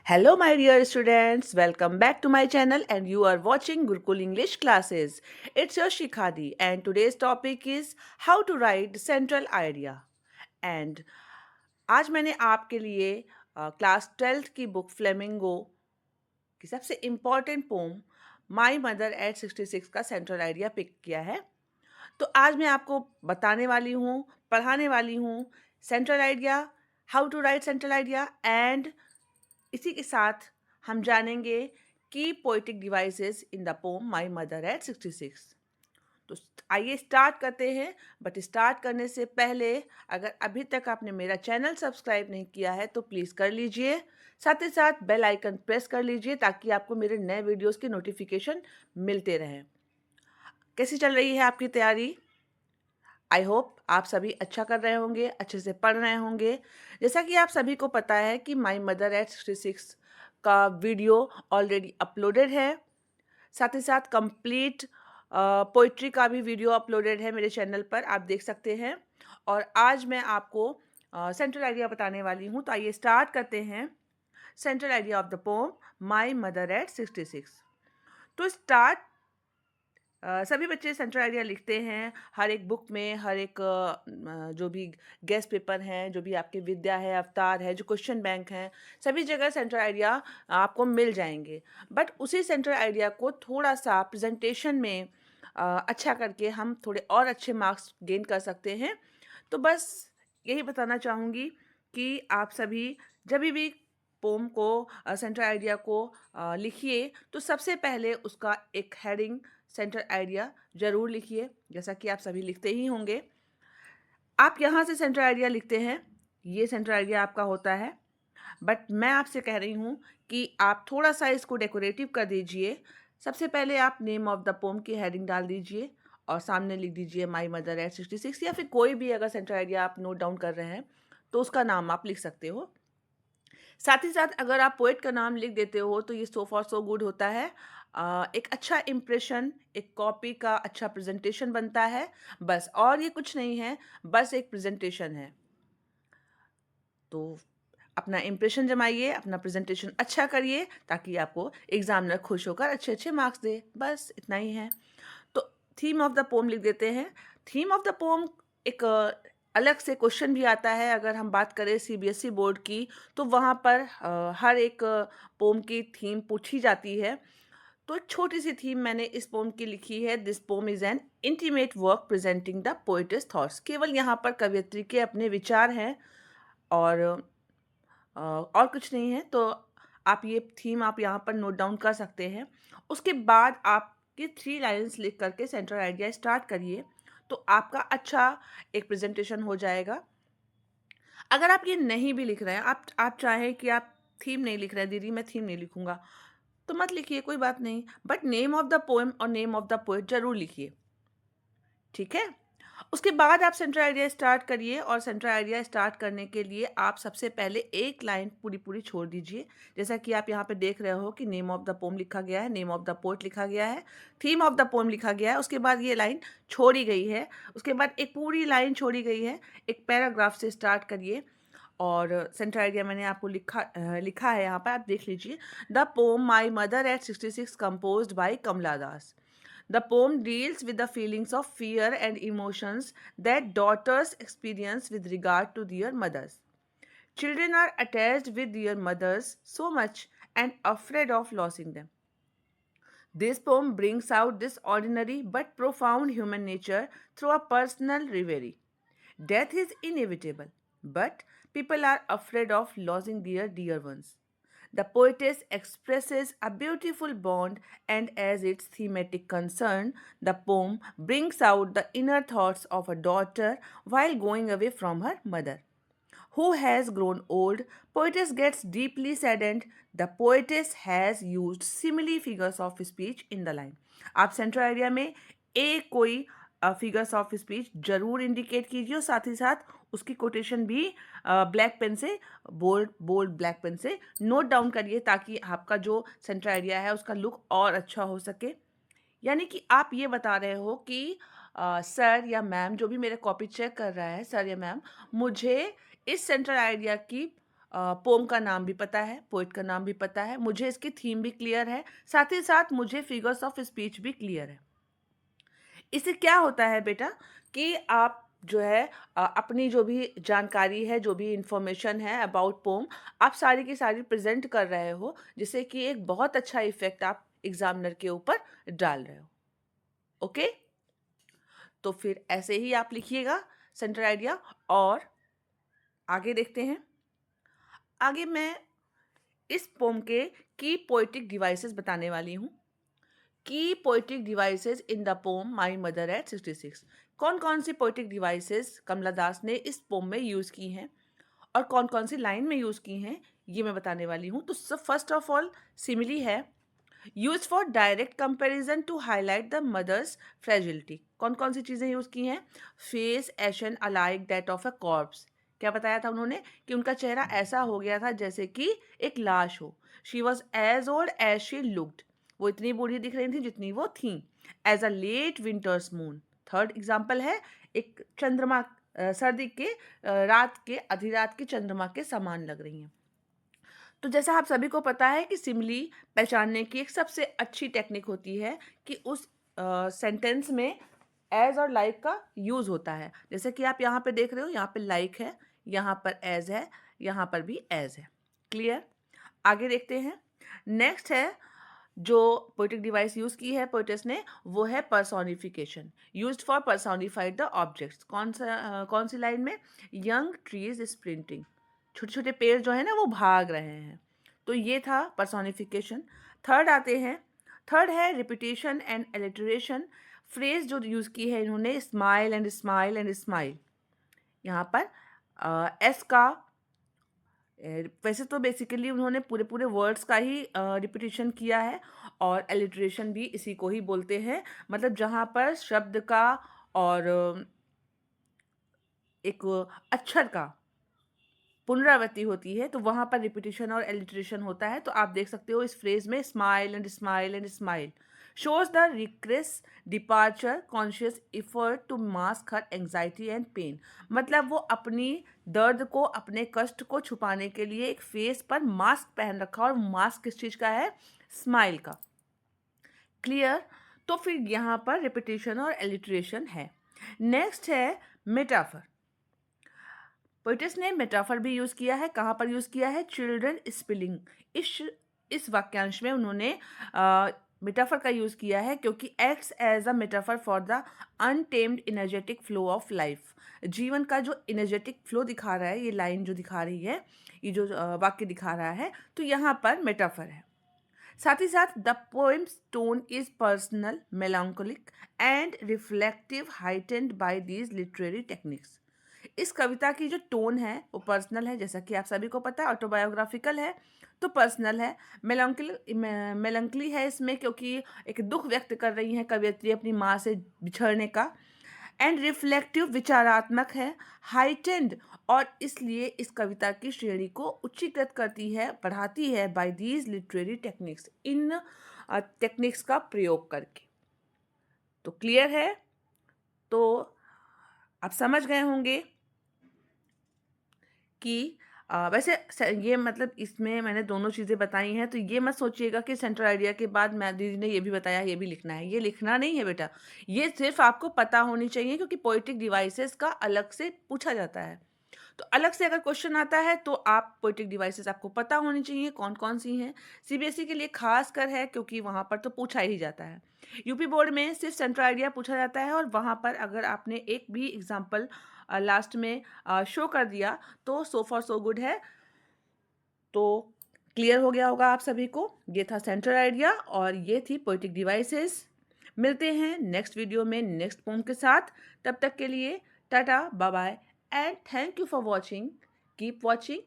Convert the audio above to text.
Hello, my dear students. Welcome back to my channel, and you are watching Gurukul English classes. It's your Shikhadi, and today's topic is how to write central idea. And आज मैंने आपके लिए class 12th की book Flamingo की सबसे important poem my mother at 66 का central idea pick किया है। तो आज मैं आपको बताने वाली हूँ, पढ़ाने वाली हूँ central idea, how to write central idea and इसी के साथ हम जानेंगे की poetic devices in the poem my mother at 66। तो आइए स्टार्ट करते हैं। बट स्टार्ट करने से पहले अगर अभी तक आपने मेरा चैनल सब्सक्राइब नहीं किया है तो प्लीज़ कर लीजिए। साथ ही साथ बेल आइकन प्रेस कर लीजिए ताकि आपको मेरे नए वीडियोस की नोटिफिकेशन मिलते रहें। कैसी चल रही है आपकी तैयारी? आई होप आप सभी अच्छा कर रहे होंगे, अच्छे से पढ़ रहे होंगे। जैसा कि आप सभी को पता है कि माई मदर एट 66 का वीडियो ऑलरेडी अपलोडेड है। साथ ही साथ कंप्लीट पोइट्री का भी वीडियो अपलोडेड है मेरे चैनल पर, आप देख सकते हैं। और आज मैं आपको सेंट्रल आइडिया बताने वाली हूँ। तो आइए स्टार्ट करते हैं। Central idea of the poem my mother at 66। तो स्टार्ट सभी बच्चे सेंट्रल आइडिया लिखते हैं हर एक बुक में, हर एक जो भी गेस्ट पेपर हैं, जो भी आपके विद्या है, अवतार है, जो क्वेश्चन बैंक हैं, सभी जगह सेंट्रल आइडिया आपको मिल जाएंगे। बट उसी सेंट्रल आइडिया को थोड़ा सा प्रेजेंटेशन में अच्छा करके हम थोड़े और अच्छे मार्क्स गेन कर सकते हैं। तो बस यही बताना चाहूँगी कि आप सभी जब भी पोम को सेंट्रल आइडिया को लिखिए तो सबसे पहले उसका एक हेडिंग सेंट्रल आइडिया ज़रूर लिखिए, जैसा कि आप सभी लिखते ही होंगे। आप यहाँ से सेंट्रल आइडिया लिखते हैं, ये सेंट्रल आइडिया आपका होता है। बट मैं आपसे कह रही हूँ कि आप थोड़ा सा इसको डेकोरेटिव कर दीजिए। सबसे पहले आप नेम ऑफ द पोम की हेडिंग डाल दीजिए और सामने लिख दीजिए माई मदर एट 66, या फिर कोई भी अगर सेंट्रल आइडिया आप नोट डाउन कर रहे हैं तो उसका नाम आप लिख सकते हो। साथ ही साथ अगर आप पोएट का नाम लिख देते हो तो ये सो फॉर सो गुड होता है। एक अच्छा इम्प्रेशन, एक कॉपी का अच्छा प्रेजेंटेशन बनता है, बस। और ये कुछ नहीं है, बस एक प्रेजेंटेशन है। तो अपना इम्प्रेशन जमाइए, अपना प्रेजेंटेशन अच्छा करिए ताकि आपको एग्जामिनर खुश होकर अच्छे अच्छे मार्क्स दे, बस इतना ही है। तो थीम ऑफ द पोम लिख देते हैं। थीम ऑफ द पोम एक अलग से क्वेश्चन भी आता है। अगर हम बात करें सीबीएसई बोर्ड की तो वहाँ पर हर एक पोम की थीम पूछी जाती है। तो एक छोटी सी थीम मैंने इस पोम की लिखी है। This pome is an intimate work presenting the poets thoughts. केवल यहाँ पर कवयित्री के अपने विचार हैं और और कुछ नहीं है। तो आप ये थीम आप यहाँ पर नोट डाउन कर सकते हैं। उसके बाद आपके 3 लाइन्स लिख करके सेंट्रल आइडिया स्टार्ट करिए तो आपका अच्छा एक प्रेजेंटेशन हो जाएगा। अगर आप ये नहीं भी लिख रहे हैं, आप चाहें कि आप थीम नहीं लिख रहे हैं, दीदी मैं थीम नहीं लिखूंगा, तो मत लिखिए, कोई बात नहीं। But name of the poem और नेम ऑफ द पोएट जरूर लिखिए, ठीक है। उसके बाद आप सेंट्रल आइडिया स्टार्ट करिए और सेंट्रल आइडिया स्टार्ट करने के लिए आप सबसे पहले एक लाइन पूरी पूरी छोड़ दीजिए। जैसा कि आप यहाँ पे देख रहे हो कि नेम ऑफ द पोम लिखा गया है, नेम ऑफ द पोएट लिखा गया है, थीम ऑफ द पोम लिखा गया है, उसके बाद ये लाइन छोड़ी गई है, उसके बाद एक पूरी लाइन छोड़ी गई है। एक पैराग्राफ से स्टार्ट करिए और सेंट्रल आइडिया मैंने आपको लिखा है यहाँ पर, आप देख लीजिए। The poem my mother at 66 composed by Kamala Das. The poem deals with the feelings of fear and emotions that daughters experience with regard to their mothers. Children are attached with their mothers so much and afraid of losing them. This poem brings out this ordinary but profound human nature through a personal reverie. Death is inevitable, but people are afraid of losing their dear ones. The poetess expresses a beautiful bond, and as its thematic concern, the poem brings out the inner thoughts of a daughter while going away from her mother, who has grown old. Poetess gets deeply saddened. The poetess has used simile figures of speech in the line. आप central idea में एक कोई figures of speech जरूर indicate कीजिए और साथ ही साथ उसकी कोटेशन भी ब्लैक पेन से, बोल्ड बोल्ड ब्लैक पेन से नोट डाउन करिए ताकि आपका जो सेंट्रल आइडिया है उसका लुक और अच्छा हो सके। यानी कि आप ये बता रहे हो कि सर या मैम, जो भी मेरा कॉपी चेक कर रहा है, सर या मैम, मुझे इस सेंट्रल आइडिया की पोम का नाम भी पता है, पोइट का नाम भी पता है, मुझे इसकी थीम भी क्लियर है, साथ ही साथ मुझे फिगर्स ऑफ स्पीच भी क्लियर है। इससे क्या होता है बेटा कि आप जो है अपनी जो भी जानकारी है, जो भी इंफॉर्मेशन है अबाउट पोम, आप सारी की सारी प्रेजेंट कर रहे हो, जिससे कि एक बहुत अच्छा इफेक्ट आप एग्जामिनर के ऊपर डाल रहे हो। ओके, तो फिर ऐसे ही आप लिखिएगा सेंटर आइडिया। और आगे देखते हैं। आगे मैं इस पोम के की पोएटिक डिवाइसेस बताने वाली हूँ। की poetic devices in the poem my mother at 66। कौन कौन सी पोएटिक डिवाइसेस कमला दास ने इस पोम में यूज़ की हैं और कौन कौन सी लाइन में यूज़ की हैं, ये मैं बताने वाली हूँ। तो फर्स्ट ऑफ ऑल सिमिली है, use for direct comparison to highlight the mother's fragility. कौन कौन सी चीज़ें यूज़ की हैं? Face ashen alike that of a corpse. क्या बताया था उन्होंने कि उनका चेहरा ऐसा हो गया था जैसे कि एक लाश हो। She was as old as she looked. वो इतनी बूढ़ी दिख रही थी जितनी वो थी। As a late winter's moon. Third example है, एक चंद्रमा, सर्दी के रात के, आधी रात के चंद्रमा के समान लग रही हैं। तो जैसा आप सभी को पता है कि सिमिली पहचानने की एक सबसे अच्छी टेक्निक होती है कि उस सेंटेंस में एज और लाइक का यूज़ होता है। जैसे कि आप यहाँ पे देख रहे हो, यहाँ पे लाइक है, यहाँ पर एज है, यहाँ पर भी एज है। क्लियर? आगे देखते हैं। नेक्स्ट है, जो पोएटिक डिवाइस यूज़ की है पोएटेस ने, वो है personification. Used for personified the objects. कौन सी लाइन में? Young trees sprinting. छोटे छोटे पेड़ जो है ना वो भाग रहे हैं। तो ये था पर्सोनिफिकेशन। थर्ड आते हैं। थर्ड है रिपीटेशन एंड एलिटरेशन। फ्रेज जो यूज़ की है इन्होंने, smile and smile and smile. यहाँ पर एस का वैसे तो बेसिकली उन्होंने पूरे पूरे वर्ड्स का ही रिपीटिशन किया है, और एलिट्रेशन भी इसी को ही बोलते हैं। मतलब जहाँ पर शब्द का और एक अक्षर का पुनरावृत्ति होती है, तो वहाँ पर रिपीटिशन और एलिट्रेशन होता है। तो आप देख सकते हो इस फ्रेज में smile and smile and smile shows the रिक्रेस departure conscious effort to mask her anxiety and pain. मतलब वो अपनी दर्द को, अपने कष्ट को छुपाने के लिए एक फेस पर मास्क पहन रखा, और मास्क किस चीज़ का है? स्माइल का। क्लियर? तो फिर यहाँ पर रिपीटिशन और एलिट्रेशन है। नेक्स्ट है मेटाफर। पोइटिस ने मेटाफर भी यूज़ किया है। कहाँ पर यूज़ किया है? Children spilling. इस वाक्यांश में उन्होंने मेटाफर का यूज़ किया है, क्योंकि acts as a metaphor for the untamed energetic flow of life. जीवन का जो इनर्जेटिक फ्लो दिखा रहा है, ये लाइन जो दिखा रही है, ये जो वाक्य दिखा रहा है, तो यहाँ पर मेटाफर है। साथ ही साथ the poem's tone is personal, melancholic and reflective, heightened by these literary techniques. इस कविता की जो टोन है वो पर्सनल है, जैसा कि आप सभी को पता है, ऑटोबायोग्राफिकल है तो पर्सनल है। मेलंकली है इसमें, क्योंकि एक दुख व्यक्त कर रही हैं कवियत्री अपनी माँ से बिछड़ने का। एंड रिफ्लेक्टिव, विचारात्मक है। हाइटेंड, और इसलिए इस कविता की श्रेणी को उच्चीकृत करती है, बढ़ाती है बाय दीज लिटरेरी टेक्निक्स, इन टेक्निक्स का प्रयोग करके। तो क्लियर है? तो आप समझ गए होंगे कि वैसे ये मतलब इसमें मैंने दोनों चीज़ें बताई हैं, तो ये मत सोचिएगा कि सेंट्रल आइडिया के बाद मैं दीदी ने ये भी बताया ये भी लिखना है। ये लिखना नहीं है बेटा, ये सिर्फ आपको पता होनी चाहिए, क्योंकि पोएटिक डिवाइसेस का अलग से पूछा जाता है। तो अलग से अगर क्वेश्चन आता है तो आप पोएटिक डिवाइसेस आपको पता होनी चाहिए कौन कौन सी हैं। सीबीएसई के लिए खास कर है, क्योंकि वहाँ पर तो पूछा ही जाता है। यूपी बोर्ड में सिर्फ सेंट्रल आइडिया पूछा जाता है, और वहाँ पर अगर आपने एक भी एग्जाम्पल लास्ट में शो कर दिया तो सो फॉर सो गुड है। तो क्लियर हो गया होगा आप सभी को। ये था सेंट्रल आइडिया और ये थी पोएटिक डिवाइसेस। मिलते हैं नेक्स्ट वीडियो में नेक्स्ट पोम के साथ। तब तक के लिए tata, bye bye and thank you for watching. Keep watching